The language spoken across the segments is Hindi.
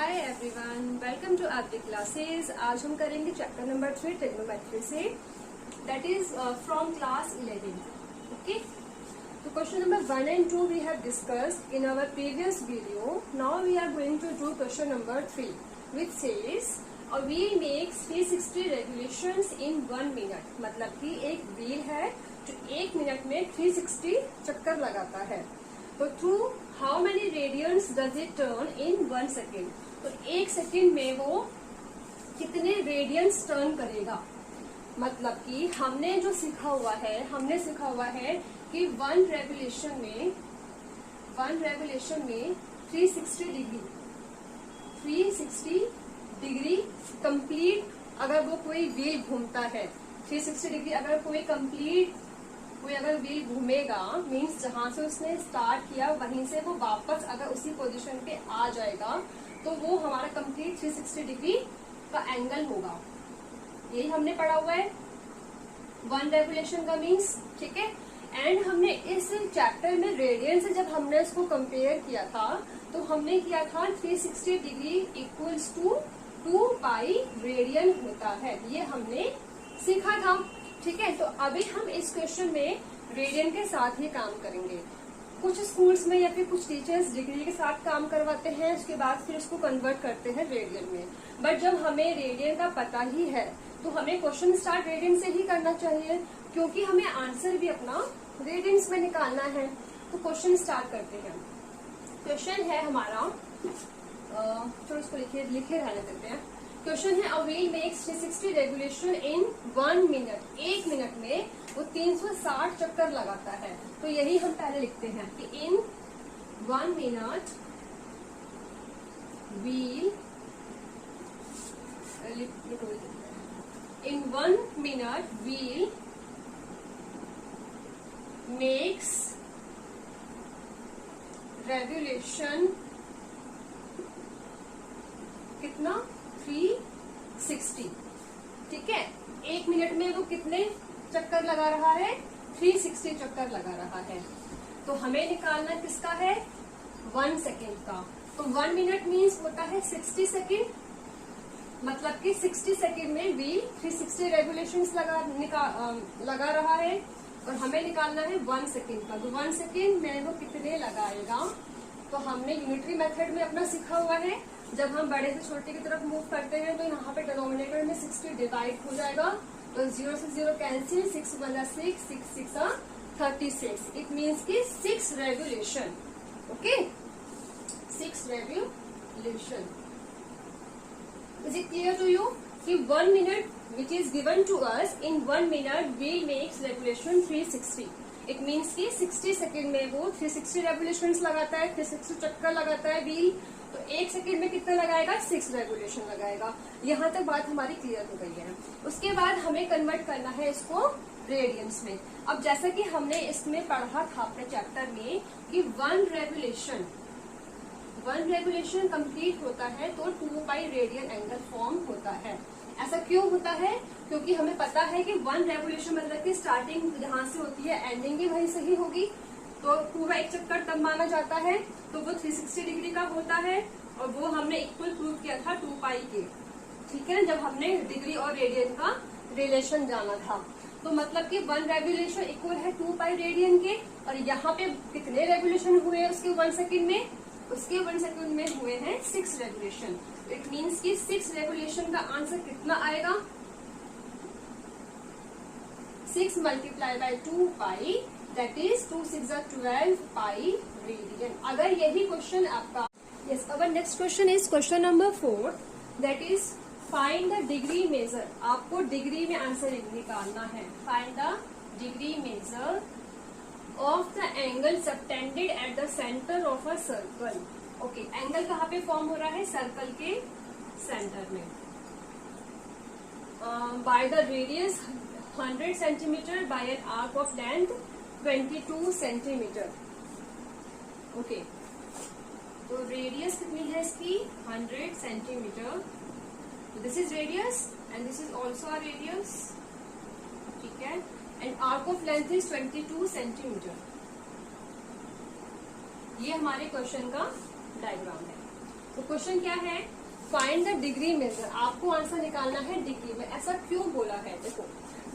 Hi everyone, welcome to Aarti classes. आज हम करेंगे चैप्टर नंबर 3 ट्रिग्नोमेट्री से, that is from class 11। Okay, तो question number 1 and 2 we have discussed in our previous video. Now we are going to do question number 3, which says a wheel makes 360 revolutions in 1 minute. मतलब कि एक व्हील है जो 1 मिनट में 360 चक्कर लगाता है। तो through how many radians does it turn in 1 second? तो 1 सेकेंड में वो कितने रेडियंस टर्न करेगा? मतलब कि हमने सीखा हुआ है कि वन रेवोल्यूशन में 360 डिग्री कंप्लीट अगर वो कोई व्हील घूमता है, 360 डिग्री अगर कोई अगर व्हील घूमेगा, मीन्स जहां से उसने स्टार्ट किया वहीं से वो वापस अगर उसी पोजीशन पे आ जाएगा तो वो हमारा कंप्लीट 360 डिग्री का एंगल होगा। यही हमने पढ़ा हुआ है वन रेवोल्यूशन का मीन्स, ठीक है। एंड हमने इस चैप्टर में रेडियन से जब हमने इसको कंपेयर किया था तो हमने किया था 360 degree equals to 2 pi radian होता है, ये हमने सीखा था, ठीक है। तो अभी हम इस क्वेश्चन में रेडियन के साथ ही काम करेंगे। कुछ स्कूल्स में या फिर कुछ टीचर्स डिग्री के साथ काम करवाते हैं, उसके बाद फिर उसको कन्वर्ट करते हैं रेडियन में। बट जब हमें रेडियन का पता ही है तो हमें क्वेश्चन स्टार्ट रेडियन से ही करना चाहिए, क्योंकि हमें आंसर भी अपना रेडियंस में निकालना है। तो क्वेश्चन स्टार्ट करते हैं। क्वेश्चन है हमारा, चलो इसको लिखे रहने देते हैं। क्वेश्चन है, a wheel makes 360 revolution in 1 minute. 1 minute में वो 360 चक्कर लगाता है। तो यही हम पहले लिखते हैं कि इन 1 मिनट व्हील मेक्स रेवोल्यूशन कितना? 360, ठीक है। 1 मिनट में वो कितने चक्कर लगा रहा है? 360 चक्कर लगा रहा है। तो हमें निकालना किसका है? 1 सेकेंड का। तो 1 मिनट मीन्स होता है 60 सेकेंड, मतलब कि 60 सेकेंड में व्हील 360 रेवोल्यूशंस लगा रहा है और हमें निकालना है 1 सेकेंड का। तो 1 सेकेंड में वो कितने लगाएगा? तो हमने यूनिटरी मेथड में अपना सीखा हुआ है, जब हम बड़े से छोटे की तरफ मूव करते हैं तो यहाँ पे डिनोमिनेटर में 60 डिवाइड हो जाएगा। तो 0 से 0 कैंसिल, 6 × 6, 6 6 36। इट मीन्स की 6 revolution. Okay, 6 revolution. Is it clear to you कि 1 minute which is given to us, in 1 minute wheel makes revolution 360। It means की 60 सेकेंड में वो 360 रेवोल्यूशन लगाता है, 360 चक्कर लगाता है व्हील। तो 1 सेकेंड में कितना लगाएगा? 6 रेवोल्यूशन लगाएगा। यहाँ तक बात हमारी क्लियर हो गई है। उसके बाद हमें कन्वर्ट करना है इसको रेडियंस में। अब जैसा कि हमने इसमें पढ़ा था अपने चैप्टर में कि 1 रेवोल्यूशन कंप्लीट होता है तो 2 पाई रेडियन एंगल फॉर्म होता है। ऐसा क्यों होता है? क्योंकि हमें पता है कि 1 रेवोल्यूशन मतलब कि स्टार्टिंग जहां से होती है एंडिंग भी वहीं से ही होगी। तो पूरा एक चक्कर तब माना जाता है तो वो 360 डिग्री का होता है, और वो हमने इक्वल प्रूव किया था 2 पाई के, ठीक है, जब हमने डिग्री और रेडियन का रिलेशन जाना था। तो मतलब कि 1 रेवोल्यूशन इक्वल है 2 पाई रेडियन के। और यहाँ पे कितने रेवोल्यूशन हुए उसके 1 सेकेंड में? उसके 1 सेकेंड में हुए हैं 6 रेवोल्यूशन। इट मीन्स कि 6 रेवोल्यूशन का आंसर कितना आएगा? 6 × 2 pi, that is 2 6 12 pi radian. अगर यही क्वेश्चन आपका, yes, our next question is question number 4, that is find the degree measure. आपको डिग्री में आंसर निकालना है। Find the degree measure of the angle subtended at the centre of a circle. Okay, angle कहाँ पे फॉर्म हो रहा है? सर्कल के सेंटर में। By the radius 100 centimetre, by an arc of length 22 centimetre. Okay, तो रेडियस कितनी है इसकी? 100 centimetre. This is radius and this is also a radius, ठीक है। And arc of length is 22 centimetre. ये हमारे क्वेश्चन का डायग्राम है। तो क्वेश्चन क्या है, फाइंड द डिग्री मेजर, आपको आंसर निकालना है डिग्री में। ऐसा क्यों बोला है, देखो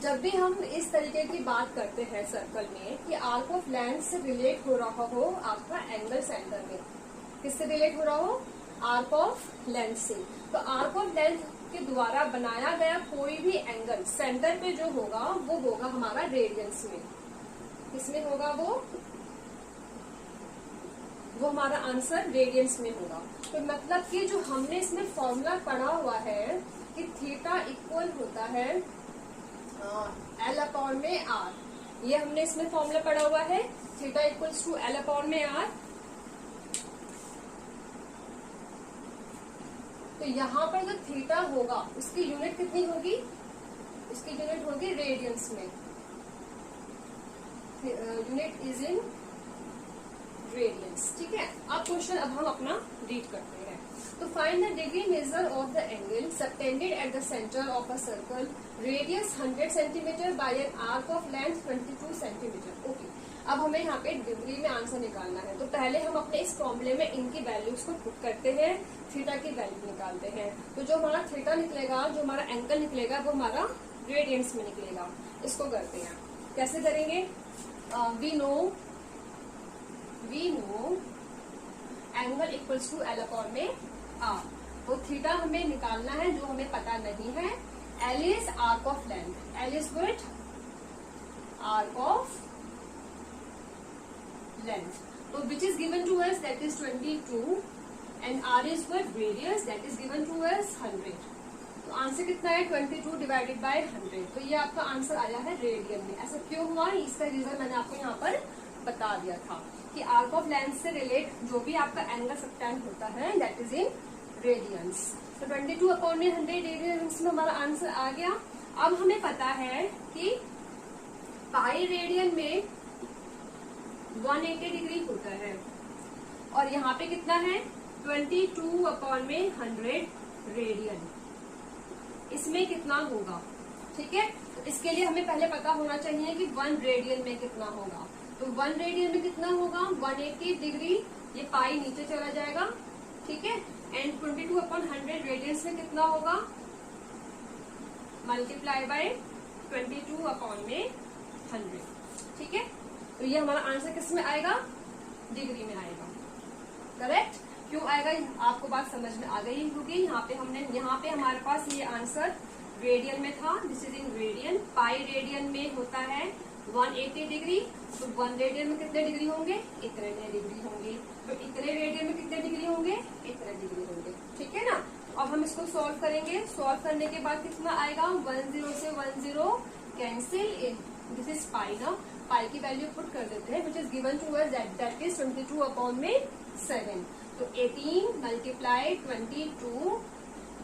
जब भी हम इस तरीके की बात करते हैं सर्कल में कि आर्क ऑफ लेंथ से रिलेट हो रहा हो आपका एंगल सेंटर में, किससे रिलेट हो रहा हो, आर्क ऑफ लेंथ से, तो आर्क ऑफ लेंथ के द्वारा बनाया गया कोई भी एंगल सेंटर पे जो होगा वो होगा हमारा रेडियंस में। किसमें होगा वो हमारा आंसर रेडियंस में होगा। तो मतलब कि जो हमने इसमें फॉर्मूला पढ़ा हुआ है कि थीटा इक्वल होता है एल अपॉन में आर, ये हमने इसमें फॉर्मूला पढ़ा हुआ है, theta equals to L upon में आर। तो यहाँ पर जो थीटा होगा उसकी यूनिट कितनी होगी, उसकी यूनिट होगी रेडियंस में, यूनिट इज इन रेडियंस। ठीक है, अब क्वेश्चन अब हम अपना रीड करते हैं। तो find the degree measure of the angle subtended at the centre of a circle, radius 100 centimetre by an arc of length 22 centimetre. Okay, अब हमें यहाँ पे डिग्री में आंसर निकालना है। तो पहले हम अपने इस फॉर्मूले में इनकी वैल्यूज को पुट करते हैं, थीटा की वैल्यू निकालते हैं। तो जो हमारा थीटा निकलेगा, जो हमारा एंगल निकलेगा वो हमारा रेडियंस में निकलेगा। इसको करते हैं, कैसे करेंगे, we know angle equals to L upon में आर। तो थीटा हमें निकालना है जो हमें पता नहीं है। L is arc of length, L is what, arc of length, तो which is given to us that is 22 and R is what, radius, that is given to us 100। तो आंसर कितना है 22 डिवाइडेड बाय 100। तो ये आपका आंसर आया है रेडियन में। ऐसा क्यों हुआ, इसका रीजन मैंने आपको यहाँ पर बता दिया था कि आर्क ऑफ लेंथ से रिलेट जो भी आपका एंगल सबटेंड होता है दैट इज इन रेडियंस। तो 22 अपॉन में 100 रेडियंस में हमारा आंसर आ गया। अब हमें पता है कि पाई रेडियन में 180 डिग्री होता है और यहाँ पे कितना है 22 अपॉन में 100 रेडियन, इसमें कितना होगा। ठीक है, तो इसके लिए हमें पहले पता होना चाहिए कि 1 रेडियन में कितना होगा। तो 1 रेडियन में कितना होगा 180 डिग्री, ये पाई नीचे चला जाएगा। ठीक है, एंड 22 अपॉन 100 रेडियंस में कितना होगा, मल्टीप्लाई बाय 22 अपॉन में 100। ठीक है, तो ये हमारा आंसर किस में आएगा, डिग्री में आएगा। करेक्ट, क्यों आएगा आपको बात समझ में आ गई होगी। यहाँ पे हमारे पास ये आंसर रेडियन में था, this is in radian. Pi radian में होता है 180 डिग्री, तो 1 रेडियन में कितने डिग्री होंगे, इतने डिग्री होंगे। तो इतने रेडियन में कितने डिग्री होंगे, इतने डिग्री होंगे। ठीक है ना, अब हम इसको सॉल्व करेंगे। सॉल्व करने के बाद कितना आएगा, 10 से 10 कैंसिल इन, दिस इज पाई ना, पाई की वैल्यू पुट कर देते हैं which is given to us that is 22 upon में 7। तो 18 मल्टीप्लाई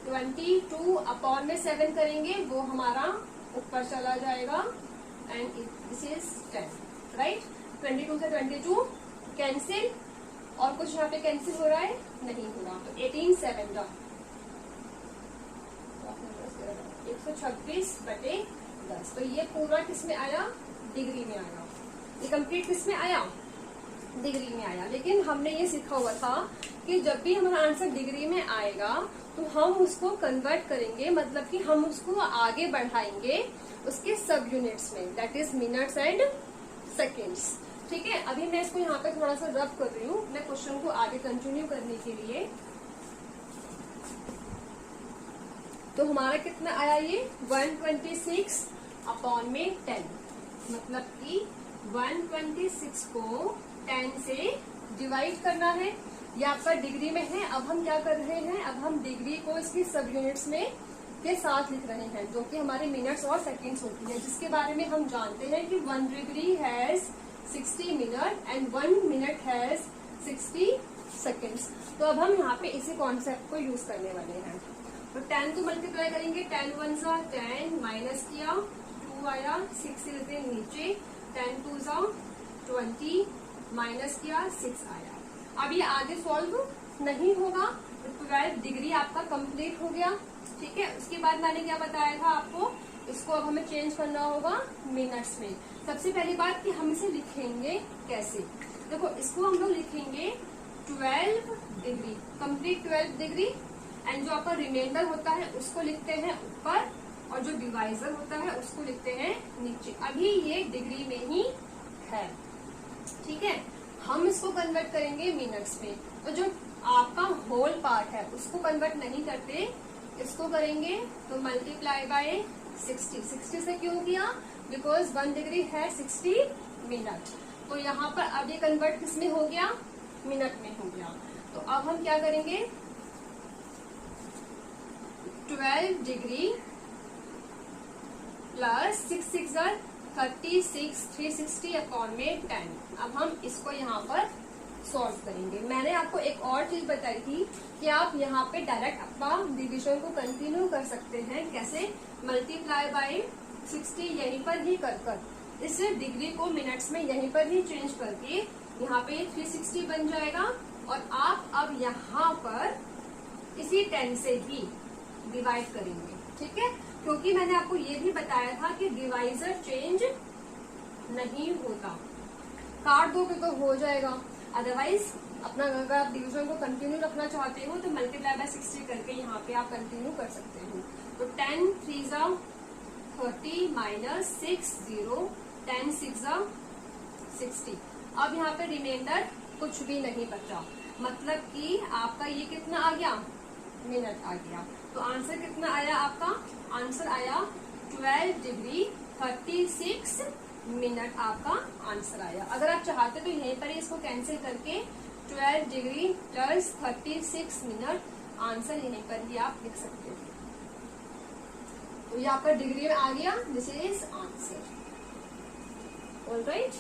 22 अपॉन में 7 करेंगे, वो हमारा ऊपर चला जाएगा एंड दिस इज 10, राइट। 22 से 22 कैंसिल, और कुछ यहाँ पे कैंसिल हो रहा है, नहीं हो रहा। तो 18 7 का 126/10। तो ये पूरा किस में आया, डिग्री में आया। ये कंप्लीट किस में आया, डिग्री में आया। लेकिन हमने ये सीखा हुआ था कि जब भी हमारा आंसर डिग्री में आएगा तो हम उसको कन्वर्ट करेंगे, मतलब कि हम उसको आगे बढ़ाएंगे उसके सब यूनिट्स में, that is minutes and seconds. ठीक है, अभी मैं इसको यहाँ पे थोड़ा सा रब कर रही हूँ अपने क्वेश्चन को आगे कंटिन्यू करने के लिए। तो हमारा कितना आया, ये 126 अपॉन में 10, मतलब कि 126 को 10 से डिवाइड करना है। ये आपका डिग्री में है। अब हम क्या कर रहे हैं, अब हम डिग्री को इसकी सब यूनिट्स में के साथ लिख रहे हैं, जो कि हमारे मिनट्स और सेकेंड्स होती है, जिसके बारे में हम जानते हैं कि 1 degree has 60 minute and 1 minute has 60 seconds. तो अब हम यहाँ पे इसी कॉन्सेप्ट को यूज करने वाले हैं। तो 10 को मल्टीप्लाई करेंगे, 10 1 सा 10 माइनस किया 2 आया, 6 लेते नीचे, 10 2 सा 20 माइनस किया 6 आया। अब ये आगे सॉल्व नहीं होगा, तो 12 डिग्री आपका कंप्लीट हो गया। ठीक है, उसके बाद मैंने क्या बताया था आपको, इसको अब हमें चेंज करना होगा मिनट्स में। सबसे पहली बात कि हम इसे लिखेंगे कैसे, देखो इसको हम लोग लिखेंगे 12 डिग्री, कंप्लीट 12 डिग्री, एंड जो आपका रिमाइंडर होता है उसको लिखते हैं ऊपर, और जो डिवाइजर होता है उसको लिखते हैं नीचे। अभी ये डिग्री में ही है, ठीक है। हम इसको कन्वर्ट करेंगे मिनट्स में, तो जो आपका होल पार्ट है उसको कन्वर्ट नहीं करते, इसको करेंगे तो मल्टीप्लाई बाय 60। 60 से क्यों किया? बिकॉज 1 डिग्री है 60 मिनट। तो यहाँ पर अब ये कन्वर्ट किसमें हो गया? मिनट में हो गया। तो अब हम क्या करेंगे, 12 डिग्री प्लस 6 6 36, 360 अपॉन में 10। अब हम इसको यहाँ पर सॉल्व करेंगे। मैंने आपको एक और चीज बताई थी कि आप यहाँ पे डायरेक्ट अपना डिविजन को कंटिन्यू कर सकते हैं। कैसे? मल्टीप्लाई बाय 60 यहीं पर ही कर इस डिग्री को मिनट्स में यहीं पर ही चेंज करके यहाँ पे 360 बन जाएगा, और आप अब यहाँ पर इसी 10 से ही डिवाइड करेंगे, ठीक है। क्योंकि मैंने आपको ये भी बताया था कि डिवाइजर चेंज नहीं होता, काट दोगे तो हो जाएगा, अदरवाइज अपना अगर आप डिवीजन को कंटिन्यू रखना चाहते हो तो मल्टीप्लाई बाय 60 करके यहाँ पे आप कंटिन्यू कर सकते हो। तो 10 3 30 माइनस 6 0, 10 6 60। अब यहाँ पे रिमाइंडर कुछ भी नहीं बचा, मतलब कि आपका ये कितना आ गया? मिनट आ गया। तो आंसर कितना आया आपका? आंसर आया 12 डिग्री 36 मिनट आपका आंसर आया। अगर आप चाहते तो यहीं पर ही इसको कैंसिल करके 12 डिग्री प्लस 36 मिनट आंसर यहीं पर ही आप लिख सकते हो। तो ये आपका डिग्री में आ गया, दिस इज आंसर। ऑलराइट।